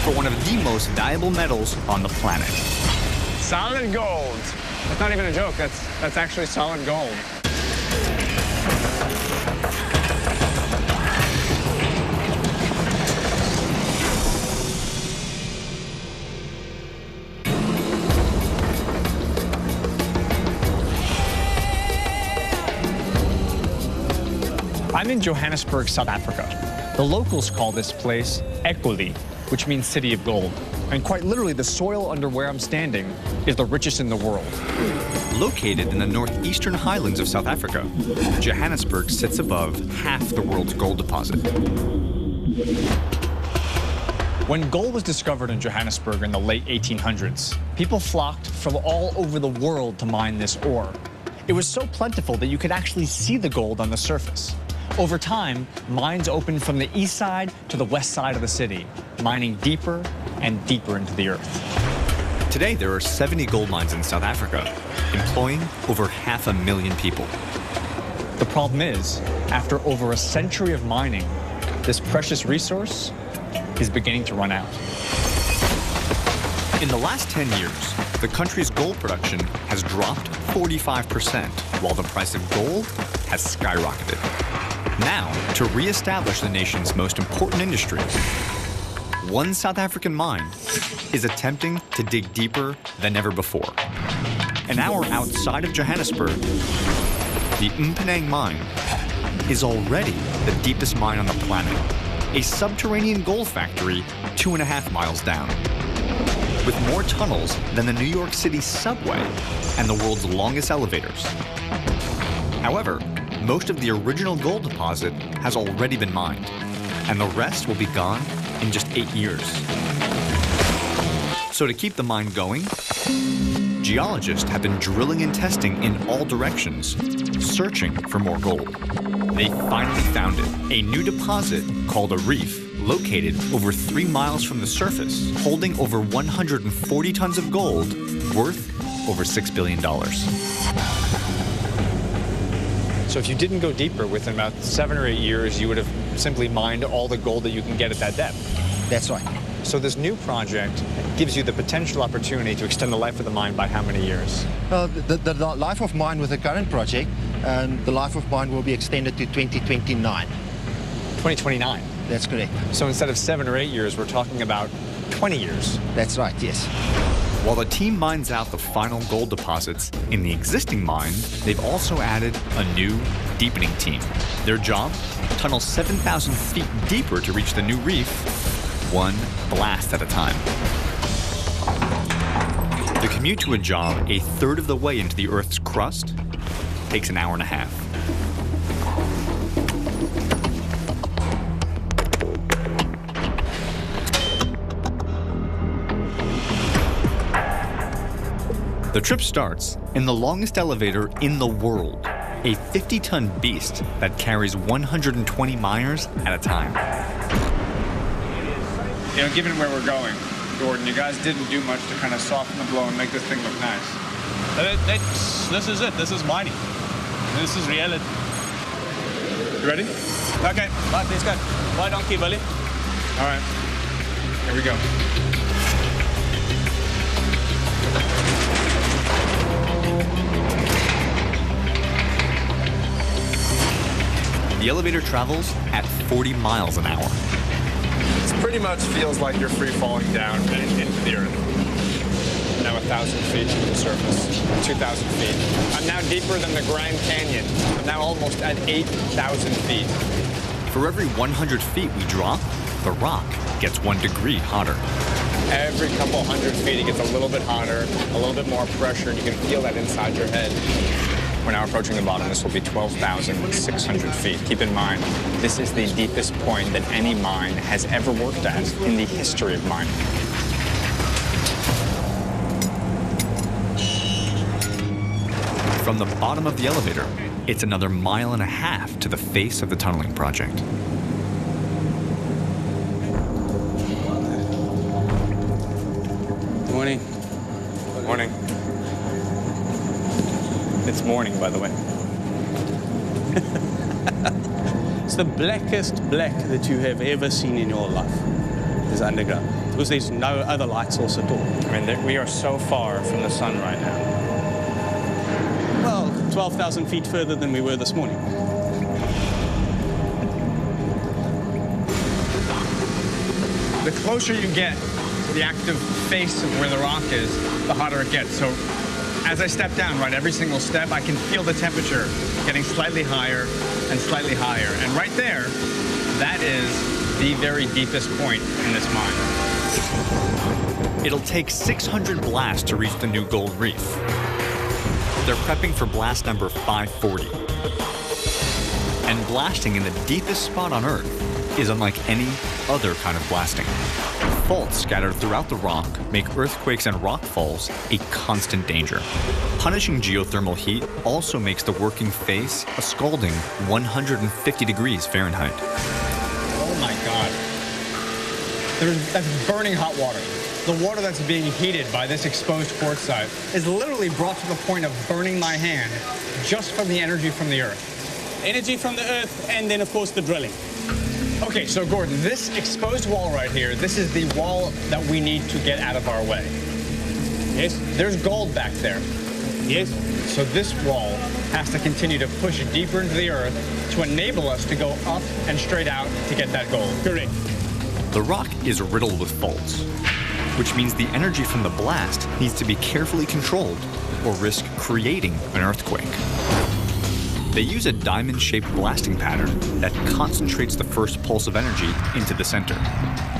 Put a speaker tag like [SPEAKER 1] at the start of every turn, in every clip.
[SPEAKER 1] for one of the most valuable metals on the planet.
[SPEAKER 2] Solid gold. That's not even a joke. That's actually solid gold. I'm in Johannesburg, South Africa. The locals call this place Egoli, which means city of gold. And quite literally, the soil under where I'm standing is the richest in the world.
[SPEAKER 1] Located in the northeastern highlands of South Africa, Johannesburg sits above half the world's gold deposit.
[SPEAKER 2] When gold was discovered in Johannesburg in the late 1800s, people flocked from all over the world to mine this ore. It was so plentiful that you could actually see the gold on the surface. Over time, mines opened from the east side to the west side of the city, mining deeper and deeper into the earth.
[SPEAKER 1] Today, there are 70 gold mines in South Africa, employing over 500,000 people.
[SPEAKER 2] The problem is, after over a century of mining, this precious resource is beginning to run out.
[SPEAKER 1] In the last 10 years, the country's gold production has dropped 45%, while the price of gold has skyrocketed. Now, to re-establish the nation's most important industry, one South African mine is attempting to dig deeper than ever before. An hour outside of Johannesburg, the Mponeng mine is already the deepest mine on the planet, a subterranean gold factory 2.5 miles down. With more tunnels than the New York City subway and the world's longest elevators. However, most of the original gold deposit has already been mined, and the rest will be gone in just 8 years. So to keep the mine going, geologists have been drilling and testing in all directions, searching for more gold. They finally found it, a new deposit called a reef, located over 3 miles from the surface, holding over 140 tons of gold, worth over $6 billion.
[SPEAKER 2] So if you didn't go deeper, within about 7 or 8 years, you would have simply mined all the gold that you can get at that depth.
[SPEAKER 3] That's right.
[SPEAKER 2] So this new project gives you the potential opportunity to extend the life of the mine by how many years?
[SPEAKER 3] The life of mine with the current project, the life of mine will be extended to 2029.
[SPEAKER 2] 2029?
[SPEAKER 3] That's correct.
[SPEAKER 2] So instead of 7 or 8 years, we're talking about 20 years.
[SPEAKER 3] That's right, yes.
[SPEAKER 1] While the team mines out the final gold deposits in the existing mine, they've also added a new deepening team. Their job? Tunnel 7,000 feet deeper to reach the new reef, one blast at a time. The commute to a job a third of the way into the Earth's crust takes an hour and a half. The trip starts in the longest elevator in the world, a 50-ton beast that carries 120 miners at a time.
[SPEAKER 2] You know, given where we're going, Gordon, you guys didn't do much to kind of soften the blow and make this thing look nice.
[SPEAKER 4] This is it. This is mining. This is reality.
[SPEAKER 2] You ready?
[SPEAKER 4] Okay. Right, let's go. Right on key, Billy.
[SPEAKER 2] All right. Here we go.
[SPEAKER 1] The elevator travels at 40 miles an hour.
[SPEAKER 2] It pretty much feels like you're free falling down into the earth. Now 1,000 feet to the surface, 2,000 feet. I'm now deeper than the Grand Canyon. I'm now almost at 8,000 feet.
[SPEAKER 1] For every 100 feet we drop, the rock gets 1 degree hotter.
[SPEAKER 2] Every couple hundred feet, it gets a little bit hotter, a little bit more pressure, and you can feel that inside your head. We're now approaching the bottom. This will be 12,600 feet. Keep in mind, this is the deepest point that any mine has ever worked at in the history of mining.
[SPEAKER 1] From the bottom of the elevator, it's another 1.5 miles to the face of the tunneling project.
[SPEAKER 4] Morning.
[SPEAKER 2] Morning. It's morning, by the way.
[SPEAKER 4] It's the blackest black that you have ever seen in your life is underground. because there's no other light source at all.
[SPEAKER 2] I mean, we are so far from the sun right now.
[SPEAKER 4] Well, 12,000 feet further than we were this morning.
[SPEAKER 2] The closer you get to the active face of where the rock is, the hotter it gets. So as I step down, right, every single step, I can feel the temperature getting slightly higher and slightly higher. And right there, that is the very deepest point in this mine.
[SPEAKER 1] It'll take 600 blasts to reach the new gold reef. They're prepping for blast number 540. And blasting in the deepest spot on Earth is unlike any other kind of blasting. Faults scattered throughout the rock make earthquakes and rock falls a constant danger. Punishing geothermal heat also makes the working face a scalding 150 degrees Fahrenheit.
[SPEAKER 2] Oh my God. That's burning hot water. The water that's being heated by this exposed quartzite is literally brought to the point of burning my hand just from the energy from the Earth.
[SPEAKER 4] Energy from the Earth, and then, of course, the drilling.
[SPEAKER 2] Okay, so Gordon, this exposed wall right here, this is the wall that we need to get out of our way.
[SPEAKER 4] Yes?
[SPEAKER 2] There's gold back there.
[SPEAKER 4] Yes?
[SPEAKER 2] So this wall has to continue to push deeper into the Earth to enable us to go up and straight out to get that gold.
[SPEAKER 4] Correct.
[SPEAKER 1] The rock is riddled with faults, which means the energy from the blast needs to be carefully controlled or risk creating an earthquake. They use a diamond-shaped blasting pattern that concentrates the first pulse of energy into the center,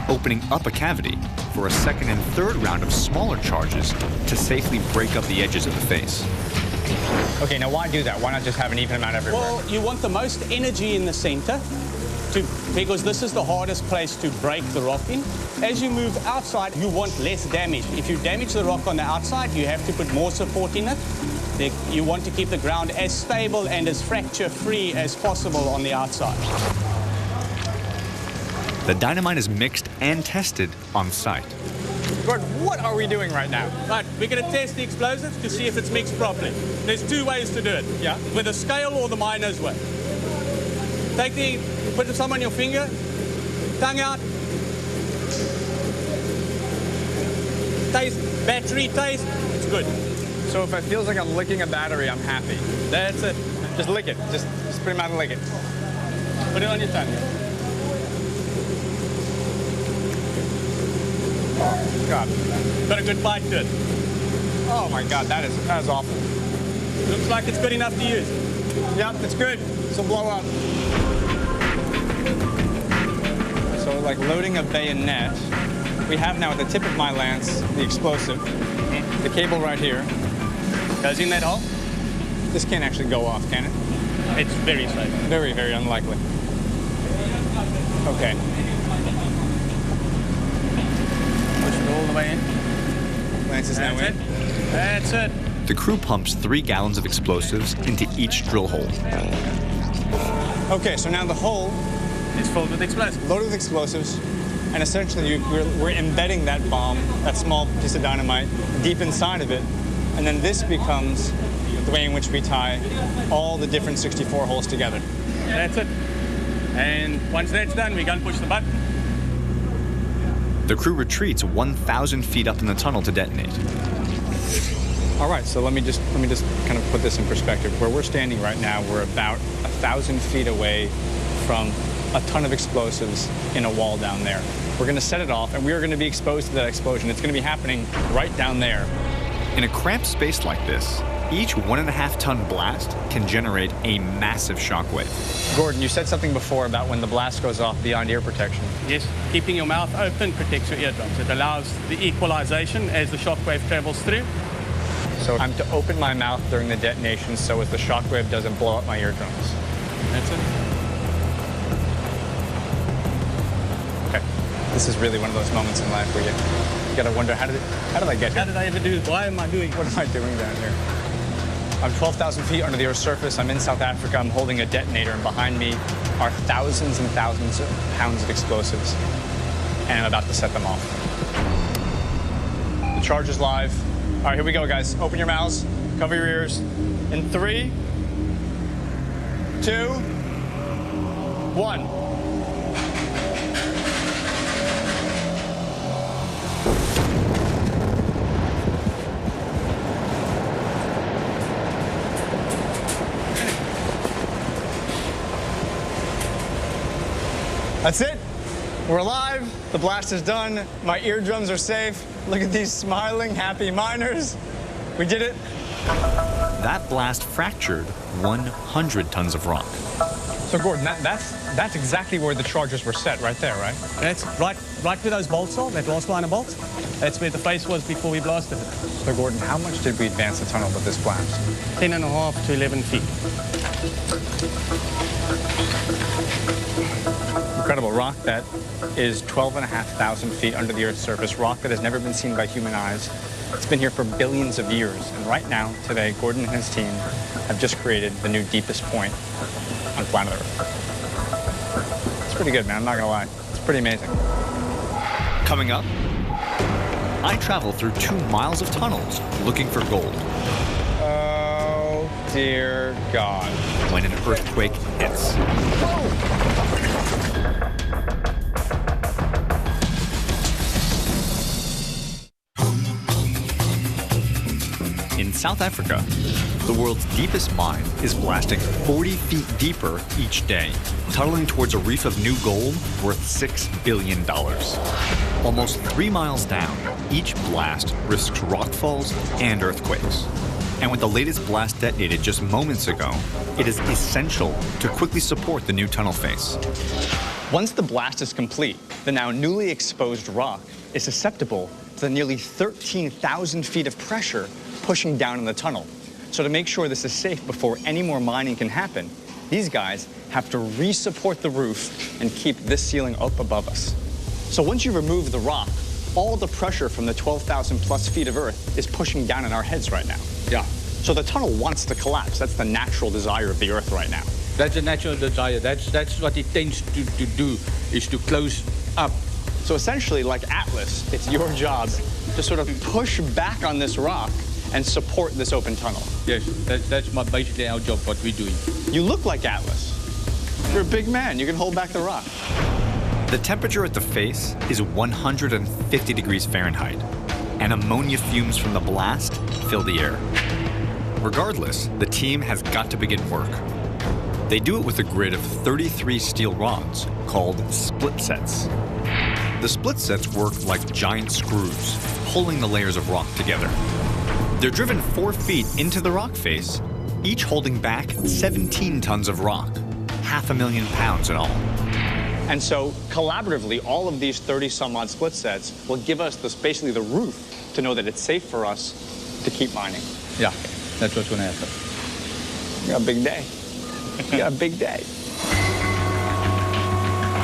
[SPEAKER 1] opening up a cavity for a second and third round of smaller charges to safely break up the edges of the face.
[SPEAKER 2] Okay, now why do that? Why not just have an even amount everywhere?
[SPEAKER 4] Well, you want the most energy in the center because this is the hardest place to break the rock in. As you move outside, you want less damage. If you damage the rock on the outside, you have to put more support in it. You want to keep the ground as stable and as fracture-free as possible on the outside.
[SPEAKER 1] The dynamite is mixed and tested on site.
[SPEAKER 2] Gordon, what are we doing right now?
[SPEAKER 4] Right, we're going to test the explosives to see if it's mixed properly. There's two ways to do it.
[SPEAKER 2] Yeah.
[SPEAKER 4] With a scale or the miner's way. Put some on your finger, tongue out. Taste, battery taste, it's good.
[SPEAKER 2] So if it feels like I'm licking a battery, I'm happy.
[SPEAKER 4] That's it.
[SPEAKER 2] Just lick it. Just spit him out and lick it.
[SPEAKER 4] Put it on your tongue.
[SPEAKER 2] Oh, God.
[SPEAKER 4] Got a good bite to it.
[SPEAKER 2] Oh, my God. That is awful.
[SPEAKER 4] Looks like it's good enough to use.
[SPEAKER 2] Yep, it's good. So blow up. So like loading a bayonet, we have now at the tip of my lance the explosive, the cable right here.
[SPEAKER 4] Goes in that hole?
[SPEAKER 2] This can't actually go off, can it?
[SPEAKER 4] It's very safe.
[SPEAKER 2] Very, very unlikely. Okay.
[SPEAKER 4] Push it all the way in.
[SPEAKER 2] Lance is now
[SPEAKER 4] That's
[SPEAKER 2] in.
[SPEAKER 4] it. That's it.
[SPEAKER 1] The crew pumps 3 gallons of explosives into each drill hole.
[SPEAKER 2] Okay, so now the hole
[SPEAKER 4] It's filled with explosives.
[SPEAKER 2] loaded with explosives, and essentially we're embedding that bomb, that small piece of dynamite, deep inside of it, and then this becomes the way in which we tie all the different 64 holes together.
[SPEAKER 4] That's it. And once that's done, we can push the button.
[SPEAKER 1] The crew retreats 1,000 feet up in the tunnel to detonate.
[SPEAKER 2] All right, so let me just kind of put this in perspective. Where we're standing right now, we're about 1,000 feet away from a ton of explosives in a wall down there. We're going to set it off, and we are going to be exposed to that explosion. It's going to be happening right down there.
[SPEAKER 1] In a cramped space like this, each 1.5-ton blast can generate a massive shockwave.
[SPEAKER 2] Gordon, you said something before about when the blast goes off beyond ear protection.
[SPEAKER 4] Yes, keeping your mouth open protects your eardrums. It allows the equalization as the shockwave travels through.
[SPEAKER 2] So I'm to open my mouth during the detonation so as the shockwave doesn't blow up my eardrums.
[SPEAKER 4] That's it.
[SPEAKER 2] Okay. This is really one of those moments in life where you gotta wonder, how did I get here?
[SPEAKER 4] How did I ever do this? Why am I doing
[SPEAKER 2] What am I doing down here? I'm 12,000 feet under the Earth's surface. I'm in South Africa. I'm holding a detonator, and behind me are thousands and thousands of pounds of explosives, and I'm about to set them off. The charge is live. All right, here we go, guys. Open your mouths, cover your ears. In 3, 2, 1. That's it. We're alive. The blast is done. My eardrums are safe. Look at these smiling, happy miners. We did it.
[SPEAKER 1] That blast fractured 100 tons of rock.
[SPEAKER 2] So Gordon, that's exactly where the charges were set, right there, right?
[SPEAKER 4] That's right where those bolts are, that last line of bolts. That's where the face was before we blasted it.
[SPEAKER 2] So Gordon, how much did we advance the tunnel with this blast?
[SPEAKER 4] 10.5 to 11 feet.
[SPEAKER 2] Incredible rock that is 12,500 feet under the Earth's surface, rock that has never been seen by human eyes. It's been here for billions of years, and right now, today, Gordon and his team have just created the new deepest point on planet Earth. It's pretty good, man, I'm not gonna lie. It's pretty amazing.
[SPEAKER 1] Coming up, I travel through 2 miles of tunnels looking for gold.
[SPEAKER 2] Oh, dear God.
[SPEAKER 1] When an earthquake hits. In South Africa, the world's deepest mine is blasting 40 feet deeper each day, tunneling towards a reef of new gold worth $6 billion. Almost 3 miles down, each blast risks rockfalls and earthquakes. And with the latest blast detonated just moments ago, it is essential to quickly support the new tunnel face.
[SPEAKER 2] Once the blast is complete, the now newly exposed rock is susceptible to the nearly 13,000 feet of pressure pushing down in the tunnel. So to make sure this is safe before any more mining can happen, these guys have to re-support the roof and keep this ceiling up above us. So once you remove the rock, all the pressure from the 12,000 plus feet of Earth is pushing down on our heads right now.
[SPEAKER 5] Yeah,
[SPEAKER 2] So the tunnel wants to collapse. That's the natural desire of the Earth right now.
[SPEAKER 5] that's a natural desire. That's what it tends to do, is to close up.
[SPEAKER 2] So essentially, like Atlas, it's your job to sort of push back on this rock and support this open tunnel.
[SPEAKER 5] Yes, that's basically our job, what we're doing.
[SPEAKER 2] You look like Atlas. You're a big man. You can hold back the rock.
[SPEAKER 1] The temperature at the face is 150 degrees Fahrenheit, and ammonia fumes from the blast fill the air. Regardless, the team has got to begin work. They do it with a grid of 33 steel rods called split sets. The split sets work like giant screws, pulling the layers of rock together. They're driven 4 feet into the rock face, each holding back 17 tons of rock, 500,000 pounds in all.
[SPEAKER 2] And so collaboratively, all of these 30-some-odd split sets will give us basically the roof to know that it's safe for us to keep mining.
[SPEAKER 5] Yeah, that's what's going to happen.
[SPEAKER 2] You got a big day. You got a big day.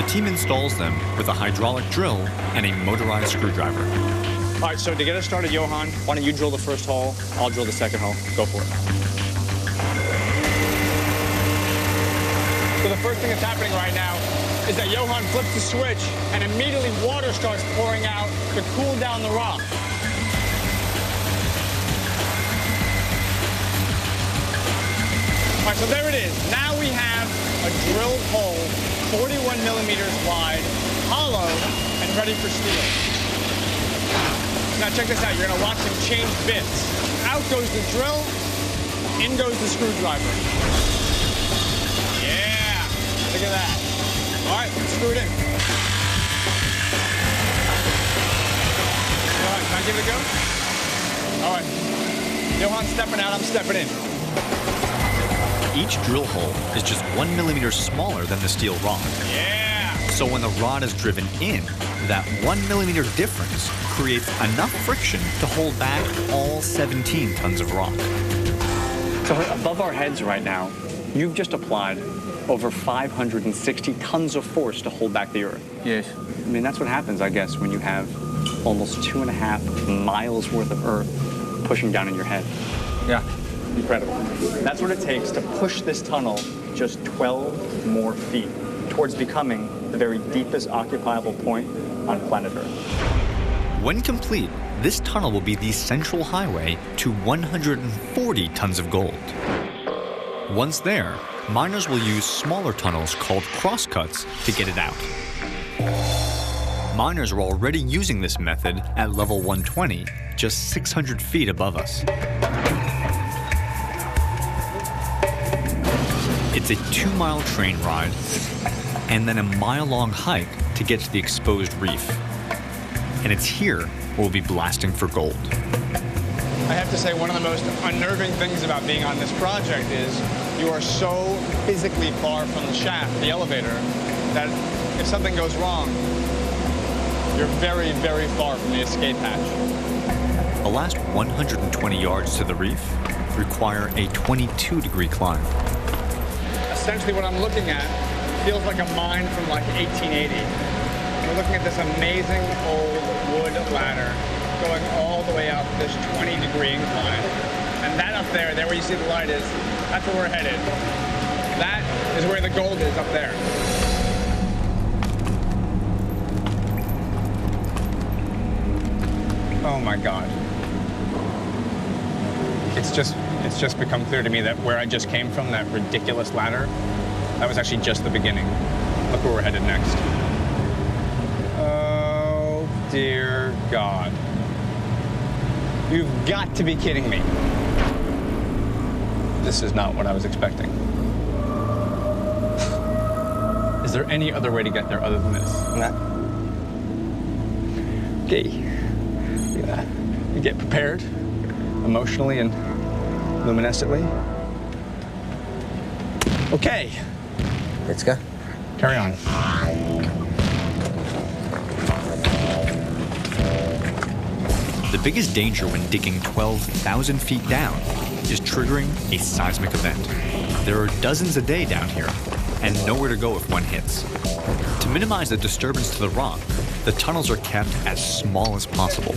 [SPEAKER 1] The team installs them with a hydraulic drill and a motorized screwdriver.
[SPEAKER 2] All right, so to get us started, Johan, why don't you drill the first hole? I'll drill the second hole. Go for it. So the first thing that's happening right now is that Johan flips the switch and immediately water starts pouring out to cool down the rock. All right, so there it is. Now we have a drilled hole, 41 millimeters wide, hollow, and ready for steel. Now check this out, you're gonna watch him change bits. Out goes the drill, in goes the screwdriver. Yeah, look at that. All right, let's screw it in. All right, can I give it a go? All right, Johan's stepping out, I'm stepping in.
[SPEAKER 1] Each drill hole is just 1 millimeter smaller than the steel rod.
[SPEAKER 2] Yeah.
[SPEAKER 1] So when the rod is driven in, that 1 millimeter difference creates enough friction to hold back all 17 tons of rock.
[SPEAKER 2] So above our heads right now, you've just applied over 560 tons of force to hold back the Earth.
[SPEAKER 5] Yes.
[SPEAKER 2] I mean, that's what happens, I guess, when you have almost 2.5 miles worth of Earth pushing down on your head.
[SPEAKER 5] Yeah.
[SPEAKER 2] Incredible. That's what it takes to push this tunnel just 12 more feet towards becoming the very deepest occupiable point on planet Earth.
[SPEAKER 1] When complete, this tunnel will be the central highway to 140 tons of gold. Once there, miners will use smaller tunnels called crosscuts to get it out. Miners are already using this method at level 120, just 600 feet above us. It's a 2-mile train ride, and then a mile-long hike to get to the exposed reef. And it's here we'll be blasting for gold.
[SPEAKER 2] I have to say, one of the most unnerving things about being on this project is you are so physically far from the shaft, the elevator, that if something goes wrong, you're very, very far from the escape hatch.
[SPEAKER 1] The last 120 yards to the reef require a 22-degree climb.
[SPEAKER 2] Essentially what I'm looking at feels like a mine from like 1880. We're looking at this amazing old wood ladder going all the way up this 20-degree incline. And that up there where you see the light is, that's where we're headed. That is where the gold is, up there. Oh my God. It's just become clear to me that where I just came from, that ridiculous ladder, that was actually just the beginning. Look where we're headed next. Oh, dear God. You've got to be kidding me. This is not what I was expecting. Is there any other way to get there other than this?
[SPEAKER 3] No.
[SPEAKER 2] Okay. You get prepared, emotionally and luminescently. Okay.
[SPEAKER 3] Let's go.
[SPEAKER 2] Carry on.
[SPEAKER 1] The biggest danger when digging 12,000 feet down is triggering a seismic event. There are dozens a day down here, and nowhere to go if one hits. To minimize the disturbance to the rock, the tunnels are kept as small as possible.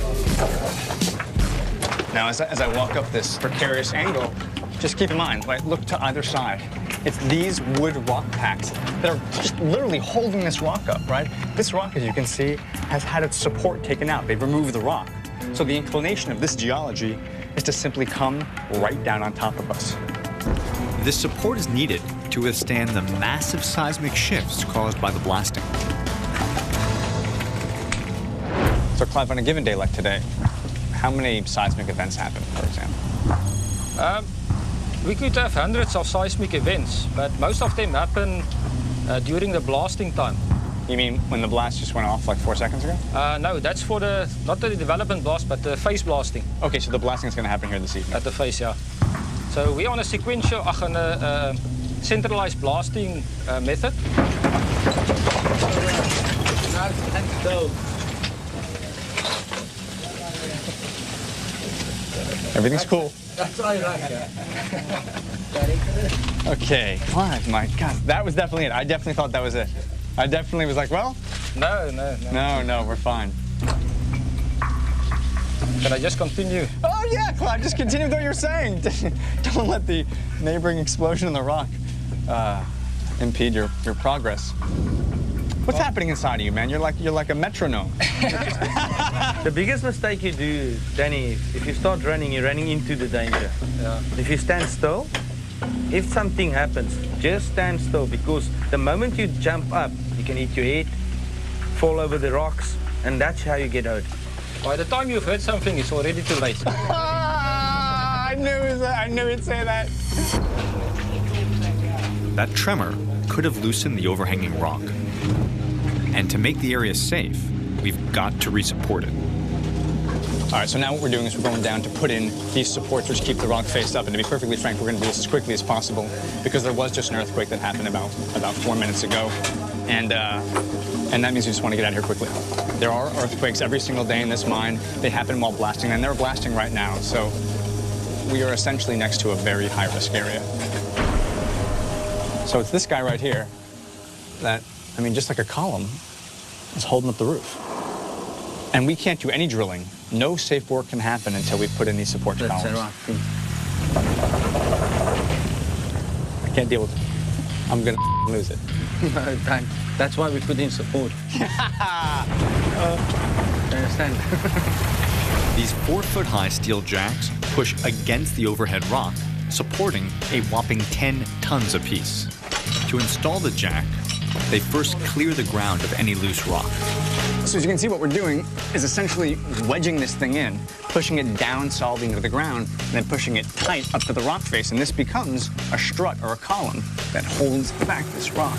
[SPEAKER 2] Now, as I walk up this precarious angle, just keep in mind, right, look to either side. It's these wood rock packs that are just literally holding this rock up, right? This rock, as you can see, has had its support taken out. They've removed the rock. So the inclination of this geology is to simply come right down on top of us.
[SPEAKER 1] This support is needed to withstand the massive seismic shifts caused by the blasting.
[SPEAKER 2] So, Clive, on a given day like today, how many seismic events happen, for example?
[SPEAKER 6] We could have hundreds of seismic events, but most of them happen during the blasting time.
[SPEAKER 2] You mean when the blast just went off like 4 seconds ago?
[SPEAKER 6] No, that's for not the development blast, but the phase blasting
[SPEAKER 2] Okay, so the blasting is going to happen here this evening.
[SPEAKER 6] at the phase, yeah. So we're on a sequential, centralized blasting method.
[SPEAKER 2] Everything's cool. Okay, Clive, my God, that was definitely it. I definitely thought that was it. I definitely was like, well, no, we're fine.
[SPEAKER 6] Can I just continue?
[SPEAKER 2] Oh yeah, Clive, just continue with what you're saying. Don't let the neighboring explosion in the rock impede your progress. What's happening inside of you, man? You're like a metronome.
[SPEAKER 7] The biggest mistake you do, Danny, if you start running, you're running into the danger.
[SPEAKER 6] Yeah.
[SPEAKER 7] If you stand still, if something happens, just stand still, because the moment you jump up, you can hit your head, fall over the rocks, and that's how you get hurt.
[SPEAKER 6] By the time you've heard something, it's already too late.
[SPEAKER 2] I knew he'd say that.
[SPEAKER 1] That tremor could have loosened the overhanging rock. And to make the area safe, we've got to resupport it.
[SPEAKER 2] All right, so now what we're doing is we're going down to put in these supports which keep the rock face up. And to be perfectly frank, we're going to do this as quickly as possible because there was just an earthquake that happened about 4 minutes ago. And that means we just want to get out of here quickly. There are earthquakes every single day in this mine. They happen while blasting, and they're blasting right now. So we are essentially next to a very high-risk area. So it's this guy right here that, I mean, just like a column, is holding up the roof. And we can't do any drilling. No safe work can happen until we put in these support columns. I can't deal with it. I'm going to lose it.
[SPEAKER 7] No, don't. That's why we put in support. Understand?
[SPEAKER 1] These 4-foot-high steel jacks push against the overhead rock, supporting a whopping 10 tons apiece. To install the jack, they first clear the ground of any loose rock.
[SPEAKER 2] So as you can see, what we're doing is essentially wedging this thing in, pushing it down solidly into the ground, and then pushing it tight up to the rock face. And this becomes a strut or a column that holds back this rock.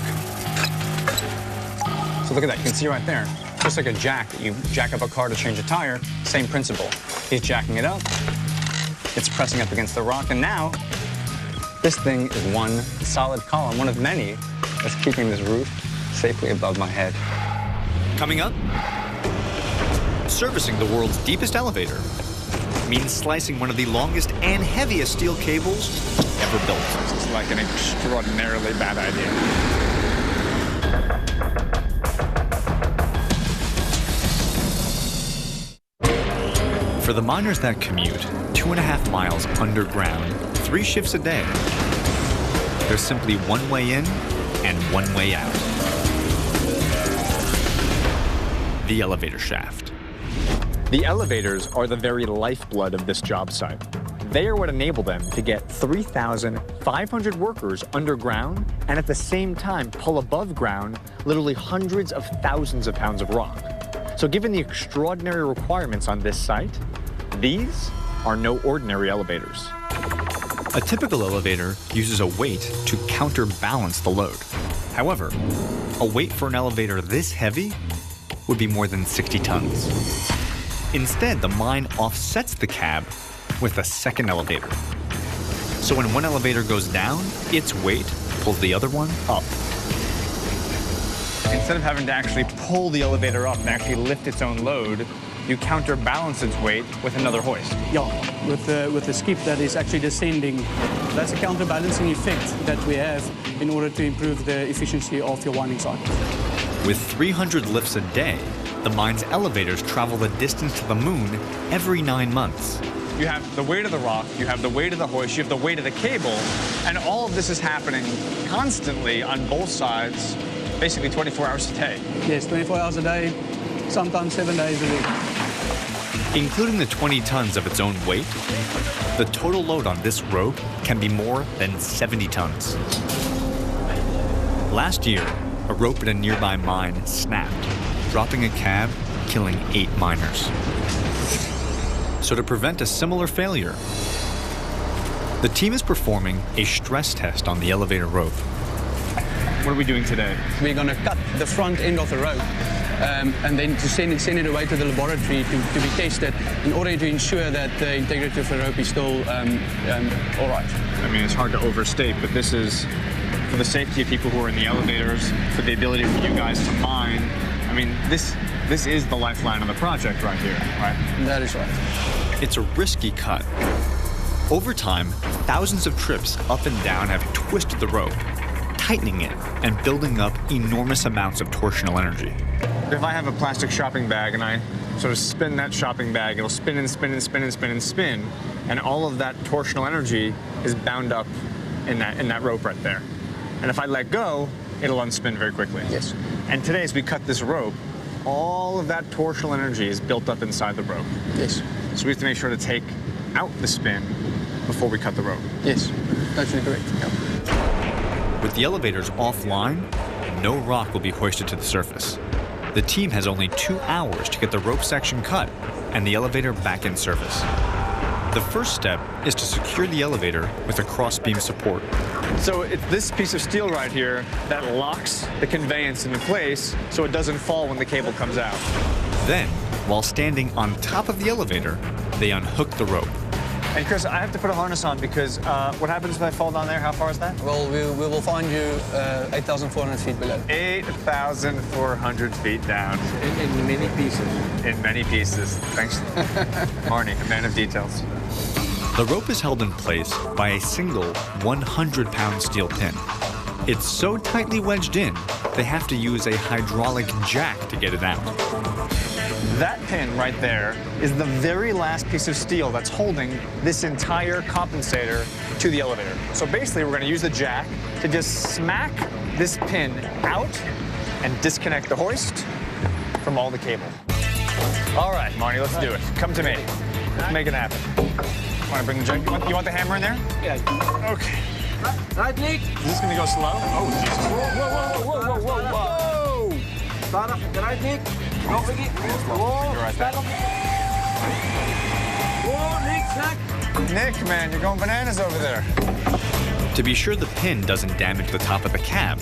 [SPEAKER 2] Look at that, you can see right there. Just like a jack that you jack up a car to change a tire, same principle. He's jacking it up, it's pressing up against the rock, and now this thing is one solid column, one of many that's keeping this roof safely above my head.
[SPEAKER 1] Coming up, servicing the world's deepest elevator means slicing one of the longest and heaviest steel cables ever built.
[SPEAKER 2] This is like an extraordinarily bad idea.
[SPEAKER 1] For the miners that commute 2.5 miles underground, 3 shifts a day, there's simply one way in and one way out. The elevator shaft.
[SPEAKER 2] The elevators are the very lifeblood of this job site. They are what enable them to get 3,500 workers underground and at the same time pull above ground literally hundreds of thousands of pounds of rock. So given the extraordinary requirements on this site, these are no ordinary elevators.
[SPEAKER 1] A typical elevator uses a weight to counterbalance the load. However, a weight for an elevator this heavy would be more than 60 tons. Instead, the mine offsets the cab with a second elevator. So when one elevator goes down, its weight pulls the other one up.
[SPEAKER 2] Instead of having to actually pull the elevator up and actually lift its own load, you counterbalance its weight with another hoist.
[SPEAKER 4] Yeah, with the skip that is actually descending. That's a counterbalancing effect that we have in order to improve the efficiency of your winding cycle.
[SPEAKER 1] With 300 lifts a day, the mine's elevators travel the distance to the moon every 9 months.
[SPEAKER 2] You have the weight of the rock, you have the weight of the hoist, you have the weight of the cable, and all of this is happening constantly on both sides, basically 24 hours a day.
[SPEAKER 4] Yes, 24 hours a day, sometimes 7 days a week.
[SPEAKER 1] Including the 20 tons of its own weight, the total load on this rope can be more than 70 tons. Last year, a rope at a nearby mine snapped, dropping a cab, killing 8 miners. So to prevent a similar failure, the team is performing a stress test on the elevator rope.
[SPEAKER 2] What are we doing today?
[SPEAKER 4] We're going to cut the front end of the rope and then to send it away to the laboratory to be tested in order to ensure that the integrity of the rope is still all right.
[SPEAKER 2] I mean, it's hard to overstate, but this is for the safety of people who are in the elevators, for the ability for you guys to mine. I mean, this is the lifeline of the project right here, right?
[SPEAKER 4] That is right.
[SPEAKER 1] It's a risky cut. Over time, thousands of trips up and down have twisted the rope, tightening it and building up enormous amounts of torsional energy.
[SPEAKER 2] If I have a plastic shopping bag and I sort of spin that shopping bag, it'll spin and spin and spin and spin and spin, and all of that torsional energy is bound up in that rope right there. And if I let go, it'll unspin very quickly.
[SPEAKER 4] Yes.
[SPEAKER 2] And today, as we cut this rope, all of that torsional energy is built up inside the rope.
[SPEAKER 4] Yes.
[SPEAKER 2] So we have to make sure to take out the spin before we cut the rope.
[SPEAKER 4] Yes, that's correct. Yeah.
[SPEAKER 1] With the elevators offline, no rock will be hoisted to the surface. The team has only 2 hours to get the rope section cut and the elevator back in service. The first step is to secure the elevator with a cross-beam support.
[SPEAKER 2] So it's this piece of steel right here that locks the conveyance into place so it doesn't fall when the cable comes out.
[SPEAKER 1] Then, while standing on top of the elevator, they unhook the rope.
[SPEAKER 2] And Chris, I have to put a harness on because what happens if I fall down there? How far is that?
[SPEAKER 4] Well, we will find you 8,400 feet below.
[SPEAKER 2] 8,400 feet down.
[SPEAKER 5] In many pieces.
[SPEAKER 2] In many pieces. Thanks, Marnie, a man of details.
[SPEAKER 1] The rope is held in place by a single 100-pound steel pin. It's so tightly wedged in, they have to use a hydraulic jack to get it out.
[SPEAKER 2] That pin right there is the very last piece of steel that's holding this entire compensator to the elevator. So basically, we're going to use the jack to just smack this pin out and disconnect the hoist from all the cable. All right, Marnie, let's do it. Come to me. Let's make it happen. Want to bring the jack? You want the hammer in there?
[SPEAKER 5] Yeah.
[SPEAKER 2] Okay.
[SPEAKER 5] Right, Nick?
[SPEAKER 2] Is this going to go slow? Oh, Jesus.
[SPEAKER 5] Whoa. Start up. Right, Nick? Go, Vicky. Whoa.
[SPEAKER 2] You're right back.
[SPEAKER 5] Whoa, Nick, snack.
[SPEAKER 2] Nick, man, you're going bananas over there.
[SPEAKER 1] To be sure the pin doesn't damage the top of the cab,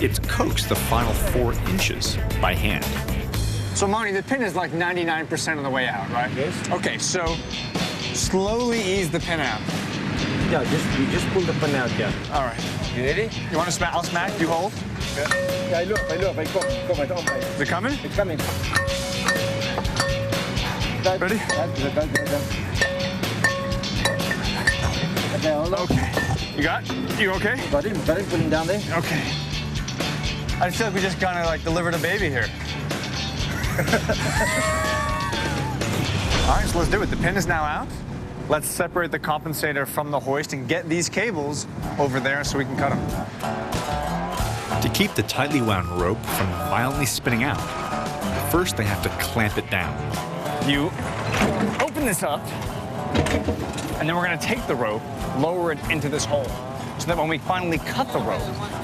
[SPEAKER 1] it's coaxed the final 4 inches by hand.
[SPEAKER 2] So, Marnie, the pin is like 99% of the way out, right?
[SPEAKER 7] Yes.
[SPEAKER 2] Okay, so slowly ease the pin out.
[SPEAKER 7] Yeah, you just pull the pin out, yeah.
[SPEAKER 2] All right.
[SPEAKER 7] You ready?
[SPEAKER 2] You want to smack? I'll smack. You hold.
[SPEAKER 7] Yeah, I look, I come at home.
[SPEAKER 2] Is it coming?
[SPEAKER 7] It's coming.
[SPEAKER 2] Ready? Okay. You okay?
[SPEAKER 7] Got him putting down there.
[SPEAKER 2] Okay. I feel like we just kind of like delivered a baby here. All right, so let's do it. The pin is now out. Let's separate the compensator from the hoist and get these cables over there so we can cut them.
[SPEAKER 1] To keep the tightly wound rope from violently spinning out, first they have to clamp it down.
[SPEAKER 2] You open this up, and then we're going to take the rope, lower it into this hole, so that when we finally cut the rope,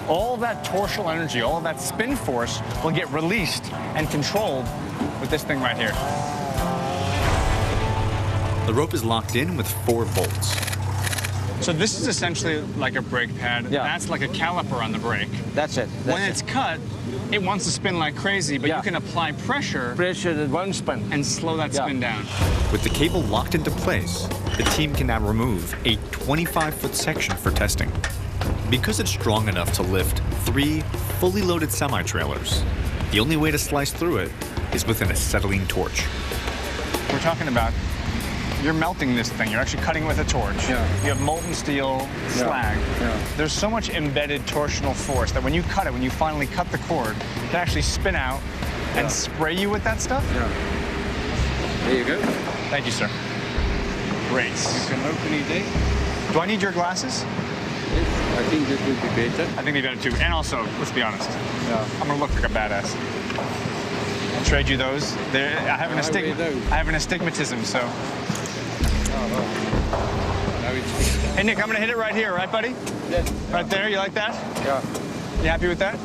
[SPEAKER 2] all of that torsional energy, all of that spin force will get released and controlled with this thing right here.
[SPEAKER 1] The rope is locked in with 4 bolts.
[SPEAKER 2] So this is essentially like a brake pad.
[SPEAKER 7] Yeah.
[SPEAKER 2] That's like a caliper on the brake.
[SPEAKER 7] That's it.
[SPEAKER 2] When it's cut, it wants to spin like crazy, but
[SPEAKER 7] Yeah.
[SPEAKER 2] you can apply pressure
[SPEAKER 7] pressure, it won't spin.
[SPEAKER 2] and slow that
[SPEAKER 7] Yeah.
[SPEAKER 2] spin down.
[SPEAKER 1] With the cable locked into place, the team can now remove a 25-foot section for testing. Because it's strong enough to lift 3 fully loaded semi-trailers, the only way to slice through it is with an acetylene torch.
[SPEAKER 2] We're talking about, you're melting this thing. You're actually cutting it with a torch.
[SPEAKER 7] Yeah.
[SPEAKER 2] You have molten steel slag.
[SPEAKER 7] Yeah.
[SPEAKER 2] There's so much embedded torsional force that when you cut it, when you finally cut the cord, it can actually spin out and spray you with that stuff.
[SPEAKER 7] Yeah. There you go.
[SPEAKER 2] Thank you, sir. Great.
[SPEAKER 5] You can open it there.
[SPEAKER 2] Do I need your glasses?
[SPEAKER 5] Yes, I think this will be better.
[SPEAKER 2] I think they better too. And also, let's be honest,
[SPEAKER 5] Yeah.
[SPEAKER 2] I'm gonna look like a badass. I'll trade you those. I have an
[SPEAKER 5] I wear those.
[SPEAKER 2] I have an astigmatism, so.
[SPEAKER 5] Now it's
[SPEAKER 2] Hey Nick, I'm gonna hit it right here, right, buddy?
[SPEAKER 5] yes.
[SPEAKER 2] Right there. You like that?
[SPEAKER 5] Yeah.
[SPEAKER 2] You happy with that?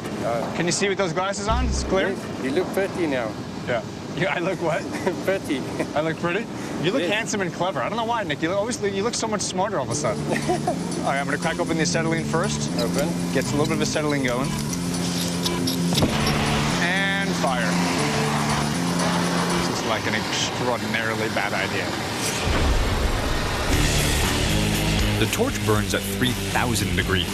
[SPEAKER 2] Can you see with those glasses on? It's clear.
[SPEAKER 5] Yes, you look pretty now.
[SPEAKER 2] Yeah. I look what?
[SPEAKER 5] Pretty.
[SPEAKER 2] I look pretty. You look
[SPEAKER 5] Yes.
[SPEAKER 2] handsome and clever. I don't know why, Nick. You look so much smarter all of a sudden. All right, I'm gonna crack open the acetylene first.
[SPEAKER 5] Open.
[SPEAKER 2] Gets a little bit of acetylene going. And fire. This is like an extraordinarily bad idea.
[SPEAKER 1] The torch burns at 3,000 degrees,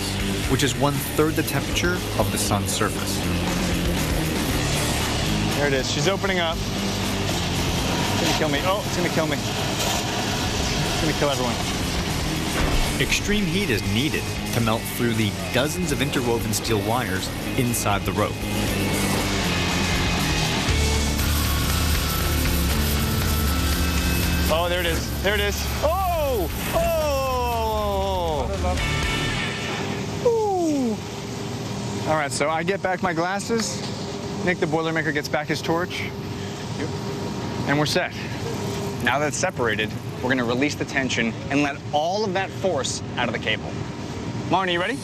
[SPEAKER 1] which is 1/3 the temperature of the sun's surface.
[SPEAKER 2] There it is. She's opening up. It's gonna kill me. Oh, it's gonna kill me. It's gonna kill everyone.
[SPEAKER 1] Extreme heat is needed to melt through the dozens of interwoven steel wires inside the rope.
[SPEAKER 2] Oh, there it is. There it is. Oh! Oh! Ooh. All right, so I get back my glasses. Nick, the Boilermaker, gets back his torch. And we're set. Now that it's separated, we're gonna release the tension and let all of that force out of the cable. Marnie, you ready?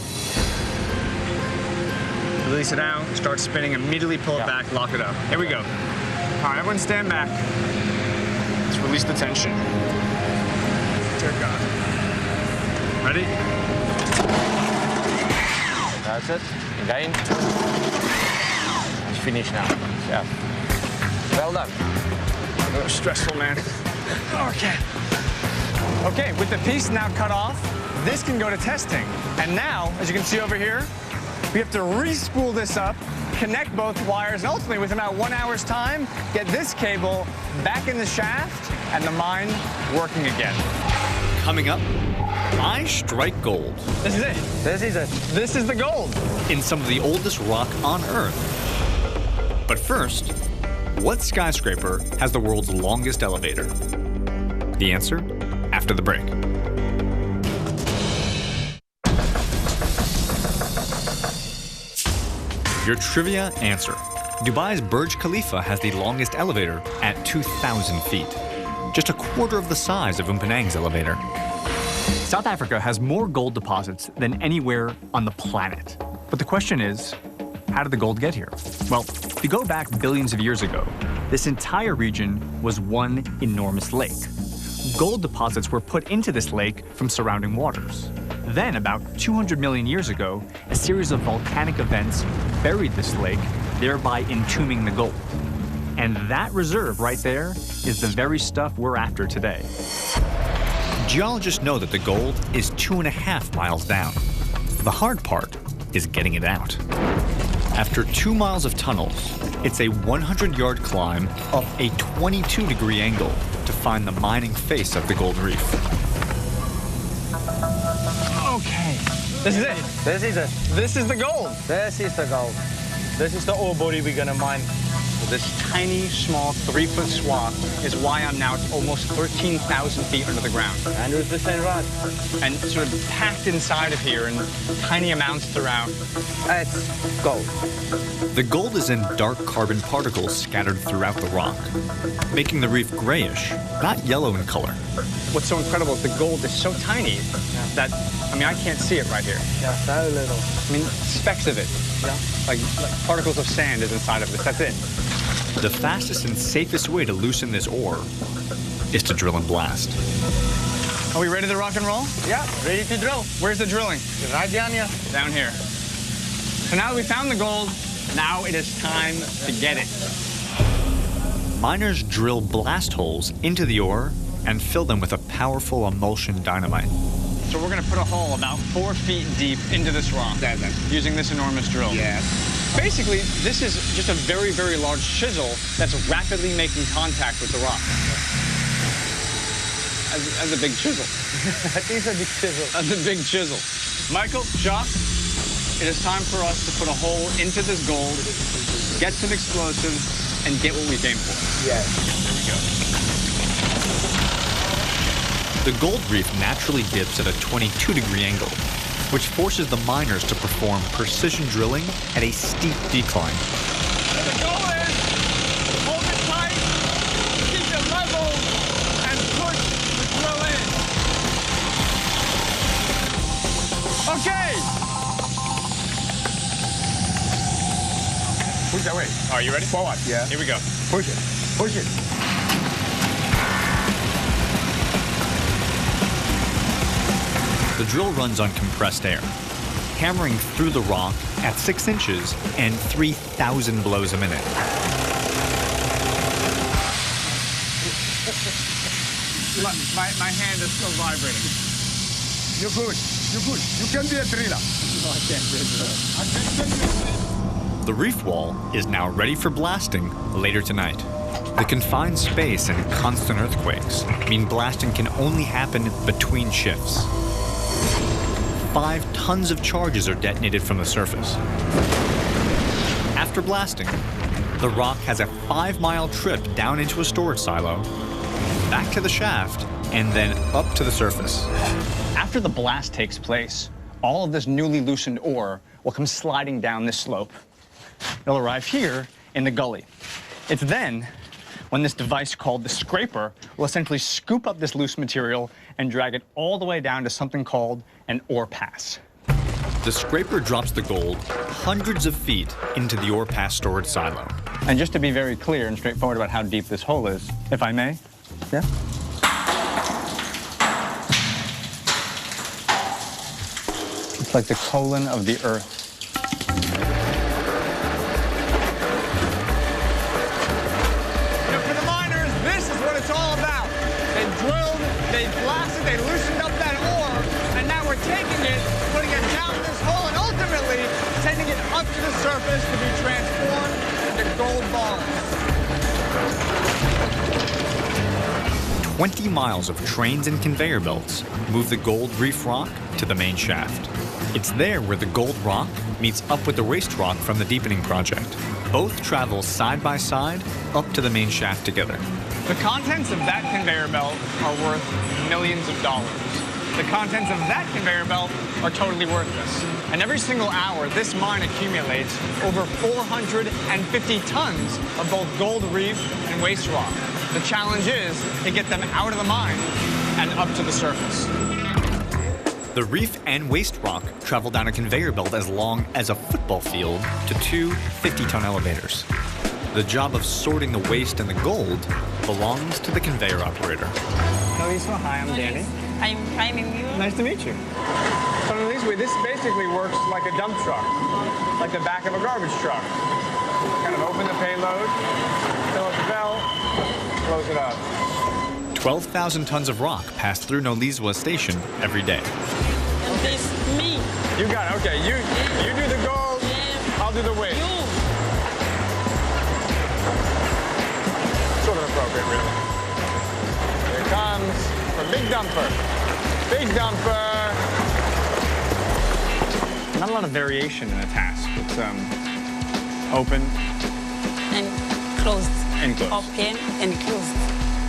[SPEAKER 2] Release it out, start spinning, immediately pull it back, lock it up. Here we go. All right, everyone stand back. Let's release the tension. Dear God. Ready?
[SPEAKER 7] That's it. Again. It's finished now. Yeah. Well done.
[SPEAKER 2] That was stressful, man. Okay. Okay, with the piece now cut off, this can go to testing. And now, as you can see over here, we have to re-spool this up, connect both wires, and ultimately, within about 1 hour's time, get this cable back in the shaft and the mine working again.
[SPEAKER 1] Coming up, I strike gold
[SPEAKER 2] This is it.
[SPEAKER 7] This is it.
[SPEAKER 2] This is the gold.
[SPEAKER 1] in some of the oldest rock on Earth. But first, what skyscraper has the world's longest elevator? The answer after the break. Your trivia answer. Dubai's Burj Khalifa has the longest elevator at 2,000 feet, just a quarter of the size of Umpenang's elevator.
[SPEAKER 2] South Africa has more gold deposits than anywhere on the planet. But the question is, how did the gold get here? Well, if you go back billions of years ago, this entire region was one enormous lake. Gold deposits were put into this lake from surrounding waters. Then, about 200 million years ago, a series of volcanic events buried this lake, thereby entombing the gold. And that reserve right there is the very stuff we're after today.
[SPEAKER 1] Geologists know that the gold is 2.5 miles down. The hard part is getting it out. After 2 miles of tunnels, it's a 100-yard climb up a 22-degree angle to find the mining face of the gold reef.
[SPEAKER 2] Okay, this is it.
[SPEAKER 7] This is it.
[SPEAKER 2] This is the gold.
[SPEAKER 7] This is the gold. This is the ore body we're gonna mine.
[SPEAKER 2] This tiny, small 3-foot swath is why I'm now at almost 13,000 feet under the ground.
[SPEAKER 7] 100% right.
[SPEAKER 2] And sort of packed inside of here in tiny amounts throughout.
[SPEAKER 7] It's gold.
[SPEAKER 1] The gold is in dark carbon particles scattered throughout the rock, making the reef grayish, not yellow in color.
[SPEAKER 2] What's so incredible is the gold is so tiny that, I mean, I can't see it right here.
[SPEAKER 7] Yeah, so little.
[SPEAKER 2] I mean, specks of it.
[SPEAKER 7] Yeah.
[SPEAKER 2] Like particles of sand is inside of this, that's it.
[SPEAKER 1] The fastest and safest way to loosen this ore is to drill and blast.
[SPEAKER 2] Are we ready to rock and roll?
[SPEAKER 7] Yeah, ready to drill.
[SPEAKER 2] Where's the drilling?
[SPEAKER 7] Right down here.
[SPEAKER 2] Down here. So now that we found the gold, now it is time to get it.
[SPEAKER 1] Miners drill blast holes into the ore and fill them with a powerful emulsion dynamite.
[SPEAKER 2] So we're gonna put a hole about 4 feet deep into this rock using this enormous drill.
[SPEAKER 7] Yeah.
[SPEAKER 2] Basically, this is just a very, very large chisel that's rapidly making contact with the rock. As a big chisel.
[SPEAKER 7] It is a big chisel.
[SPEAKER 2] As a big chisel. Michael, Jacques, it is time for us to put a hole into this gold, get some explosives, and get what we came for.
[SPEAKER 7] Yeah.
[SPEAKER 2] Here we go.
[SPEAKER 1] The gold reef naturally dips at a 22-degree angle, which forces the miners to perform precision drilling at a steep decline.
[SPEAKER 2] The goal is hold it tight, keep it level, and push the drill in. Okay. Push that way. Are you ready? Forward.
[SPEAKER 7] Yeah.
[SPEAKER 2] Here we go.
[SPEAKER 7] Push it. Push it.
[SPEAKER 1] The drill runs on compressed air, hammering through the rock at 6 inches and 3,000 blows a minute.
[SPEAKER 2] My hand is still vibrating.
[SPEAKER 8] You're good. You're good. You can be a driller.
[SPEAKER 2] No, I can't be a driller.
[SPEAKER 1] The reef wall is now ready for blasting later tonight. The confined space and constant earthquakes mean blasting can only happen between shifts. 5 tons of charges are detonated from the surface. After blasting, the rock has a 5-mile trip down into a storage silo, back to the shaft, and then up to the surface.
[SPEAKER 2] After the blast takes place, all of this newly loosened ore will come sliding down this slope. It'll arrive here in the gully. It's then when this device called the scraper will essentially scoop up this loose material and drag it all the way down to something called an ore pass.
[SPEAKER 1] The scraper drops the gold hundreds of feet into the ore pass storage silo.
[SPEAKER 2] And just to be very clear and straightforward about how deep this hole is, if I may.
[SPEAKER 7] Yeah.
[SPEAKER 2] It's like the colon of the earth. For the miners, this is what it's all about. They drilled, they blasted, they loosened up that ore, and now we're taking it, putting it down this hole, and ultimately sending it up to the surface to be transformed into gold bars.
[SPEAKER 1] 20 miles of trains and conveyor belts move the gold reef rock to the main shaft. It's there where the gold rock meets up with the waste rock from the deepening project. Both travel side by side up to the main shaft together.
[SPEAKER 2] The contents of that conveyor belt are worth millions of dollars. The contents of that conveyor belt are totally worthless. And every single hour, this mine accumulates over 450 tons of both gold reef and waste rock. The challenge is to get them out of the mine and up to the surface.
[SPEAKER 1] The reef and waste rock travel down a conveyor belt as long as a football field to 2 50-ton elevators. The job of sorting the waste and the gold belongs to the conveyor operator.
[SPEAKER 2] Hello, Isma. Hi, I'm Danny.
[SPEAKER 9] I'm finding you.
[SPEAKER 2] Nice to meet you.
[SPEAKER 10] So this basically works like a dump truck, like the back of a garbage truck. Kind of open the payload, fill up the bell, close it up.
[SPEAKER 1] 12,000 tons of rock pass through Nolizwa station every day.
[SPEAKER 9] And this me.
[SPEAKER 10] You got it. Okay, you do the gold, I'll do the weight. Sort of appropriate, really. Here comes a big dumper. Big dumper.
[SPEAKER 2] Not a lot of variation in the task. It's open
[SPEAKER 9] and closed.
[SPEAKER 2] And closed.
[SPEAKER 9] Open and closed.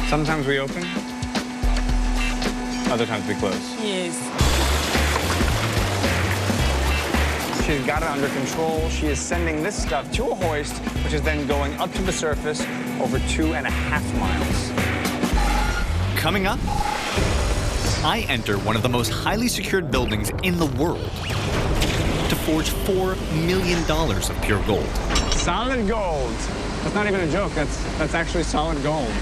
[SPEAKER 2] Sometimes we open, other times we close.
[SPEAKER 9] Yes.
[SPEAKER 2] She's got it under control. She is sending this stuff to a hoist, which is then going up to the surface over 2.5 miles.
[SPEAKER 1] Coming up, I enter one of the most highly secured buildings in the world to forge $4 million of pure gold.
[SPEAKER 2] Solid gold. That's not even a joke. That's actually solid gold.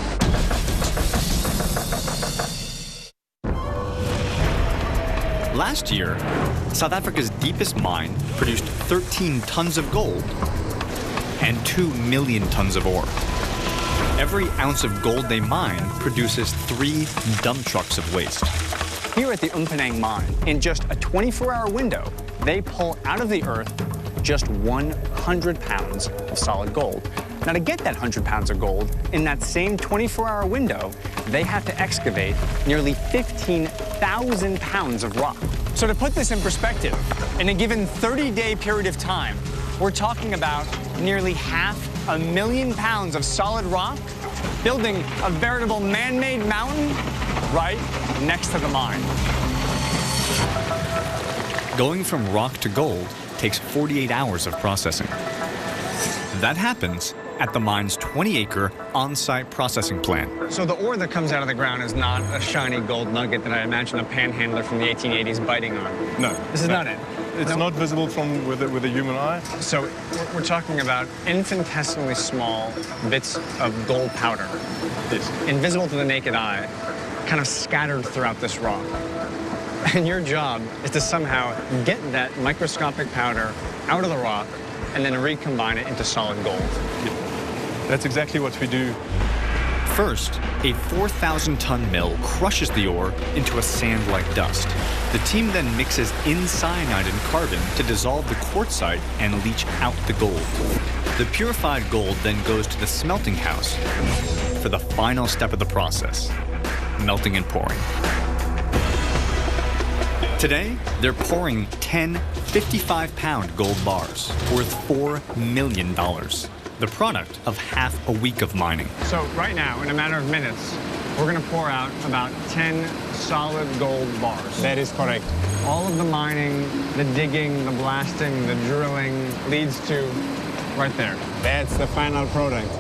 [SPEAKER 1] Last year, South Africa's deepest mine produced 13 tons of gold and 2 million tons of ore. Every ounce of gold they mine produces 3 dump trucks of waste.
[SPEAKER 2] Here at the Mponeng mine, in just a 24-hour window, they pull out of the earth just 100 pounds of solid gold. Now, to get that 100 pounds of gold, in that same 24-hour window, they have to excavate nearly 15,000 pounds of rock. So to put this in perspective, in a given 30-day period of time, we're talking about nearly 500,000 pounds of solid rock, building a veritable man-made mountain right next to the mine.
[SPEAKER 1] Going from rock to gold takes 48 hours of processing. That happens at the mine's 20-acre on-site processing plant.
[SPEAKER 2] So the ore that comes out of the ground is not a shiny gold nugget that I imagine a panhandler from the 1880s biting on.
[SPEAKER 11] No.
[SPEAKER 2] This is not it.
[SPEAKER 11] It's not visible from with a human eye.
[SPEAKER 2] So we're talking about infinitesimally small bits of gold powder.
[SPEAKER 11] Yes.
[SPEAKER 2] Invisible to the naked eye, kind of scattered throughout this rock. And your job is to somehow get that microscopic powder out of the rock and then recombine it into solid gold.
[SPEAKER 11] Yeah. That's exactly what we do.
[SPEAKER 1] First, a 4,000-ton mill crushes the ore into a sand-like dust. The team then mixes in cyanide and carbon to dissolve the quartzite and leach out the gold. The purified gold then goes to the smelting house for the final step of the process, melting and pouring. Today, they're pouring 10 55-pound gold bars worth $4 million. The product of half a week of mining.
[SPEAKER 2] So right now, in a matter of minutes, we're going to pour out about 10 solid gold bars.
[SPEAKER 10] That is correct.
[SPEAKER 2] All of the mining, the digging, the blasting, the drilling leads to right there.
[SPEAKER 10] That's the final product.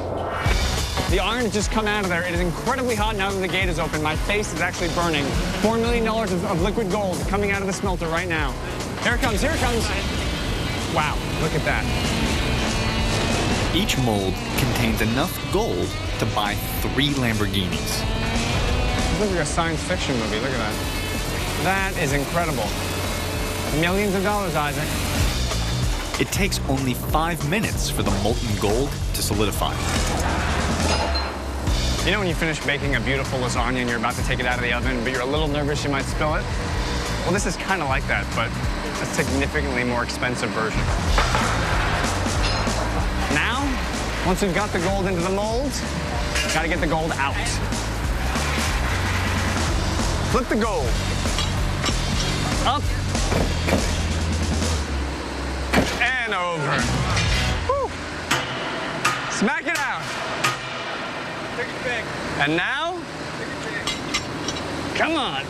[SPEAKER 2] The iron has just come out of there. It is incredibly hot now that the gate is open. My face is actually burning. $4 million of liquid gold coming out of the smelter right now. Here it comes, here it comes. Wow, look at that.
[SPEAKER 1] Each mold contains enough gold to buy 3 Lamborghinis.
[SPEAKER 2] This looks like a science fiction movie, look at that. That is incredible. Millions of dollars, Isaac.
[SPEAKER 1] It takes only 5 minutes for the molten gold to solidify.
[SPEAKER 2] You know when you finish baking a beautiful lasagna and you're about to take it out of the oven, but you're a little nervous you might spill it? Well, this is kind of like that, but a significantly more expensive version. Now, once we've got the gold into the mold, we've got to get the gold out. Flip the gold. Up. And over. Woo. Smack it out. And now, come on.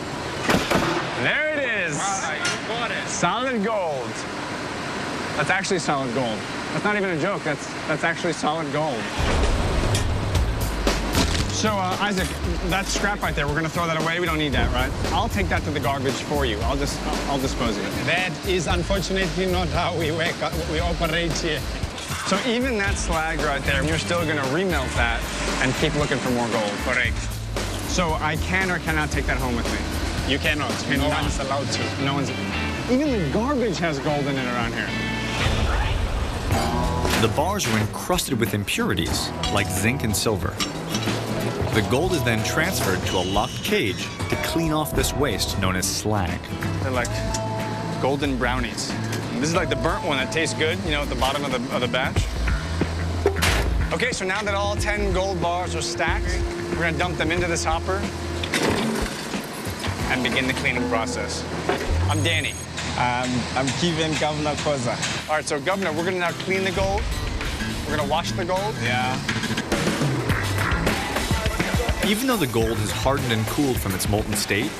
[SPEAKER 2] There it is.
[SPEAKER 10] Wow, you got it.
[SPEAKER 2] Solid gold. That's actually solid gold. That's not even a joke. That's actually solid gold. So, Isaac, that scrap right there, we're gonna throw that away. We don't need that, right? I'll take that to the garbage for you. I'll dispose of it.
[SPEAKER 10] That is unfortunately not how we operate here.
[SPEAKER 2] So even that slag right there, you're still gonna remelt that and keep looking for more gold.
[SPEAKER 10] Correct.
[SPEAKER 2] So I can or cannot take that home with me?
[SPEAKER 10] You cannot. No one's allowed to. No one's. Even the garbage has gold in it around here.
[SPEAKER 1] The bars are encrusted with impurities, like zinc and silver. The gold is then transferred to a locked cage to clean off this waste known as slag.
[SPEAKER 10] They're like golden brownies. This is like the burnt one that tastes good, you know, at the bottom of the batch. Okay, so now that all 10 gold bars are stacked, we're gonna dump them into this hopper and begin the cleaning process. I'm Danny. I'm Kevin Governor Koza. All right, so Governor, we're gonna now clean the gold. We're gonna wash the gold. Yeah.
[SPEAKER 1] Even though the gold has hardened and cooled from its molten state,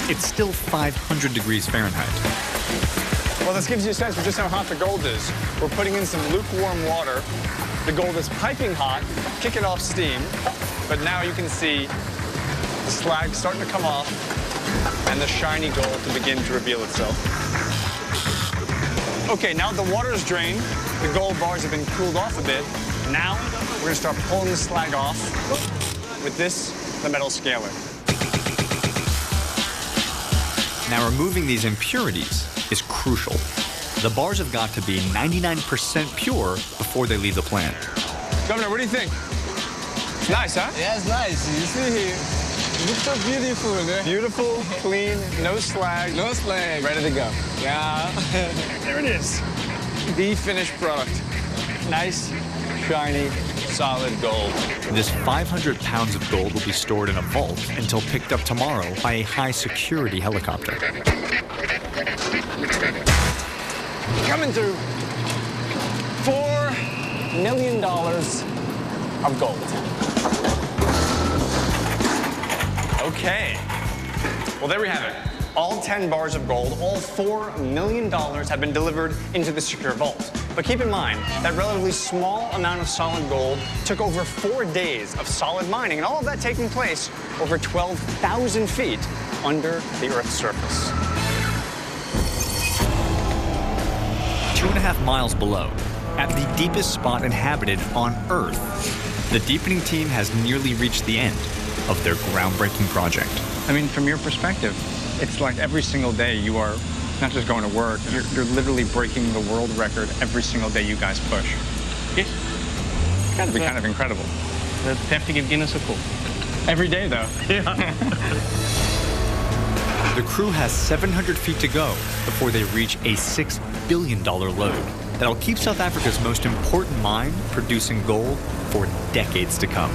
[SPEAKER 1] it's still 500 degrees Fahrenheit.
[SPEAKER 10] Well, this gives you a sense of just how hot the gold is. We're putting in some lukewarm water. The gold is piping hot, kicking off steam, but now you can see the slag starting to come off and the shiny gold to begin to reveal itself. Okay, now the water is drained, the gold bars have been cooled off a bit. Now we're gonna start pulling the slag off with this, the metal scaler.
[SPEAKER 1] Now removing these impurities is crucial. The bars have got to be 99% pure before they leave the plant.
[SPEAKER 10] Governor, what do you think? It's nice, huh?
[SPEAKER 12] Yeah, it's nice. You see, it looks so beautiful. Eh?
[SPEAKER 10] Beautiful, clean, no slag.
[SPEAKER 12] No slag.
[SPEAKER 10] Ready to go.
[SPEAKER 12] Yeah.
[SPEAKER 10] There it is. The finished product. Nice, shiny, solid gold.
[SPEAKER 1] This 500 pounds of gold will be stored in a vault until picked up tomorrow by a high-security helicopter.
[SPEAKER 10] Coming through. $4 million of gold. Okay. Well, there we have it. All 10 bars of gold, all $4 million have been delivered into the secure vault. But keep in mind, that relatively small amount of solid gold took over 4 days of solid mining, and all of that taking place over 12,000 feet under the Earth's surface.
[SPEAKER 1] 2.5 miles below, at the deepest spot inhabited on Earth, the deepening team has nearly reached the end of their groundbreaking project.
[SPEAKER 10] I mean, from your perspective, it's like every single day you are not just going to work, you're literally breaking the world record every single day you guys push. Yeah. It's got to be kind of incredible. They have to give Guinness a pull. Every day, though. Yeah.
[SPEAKER 1] The crew has 700 feet to go before they reach a $6 billion load that'll keep South Africa's most important mine producing gold for decades to come.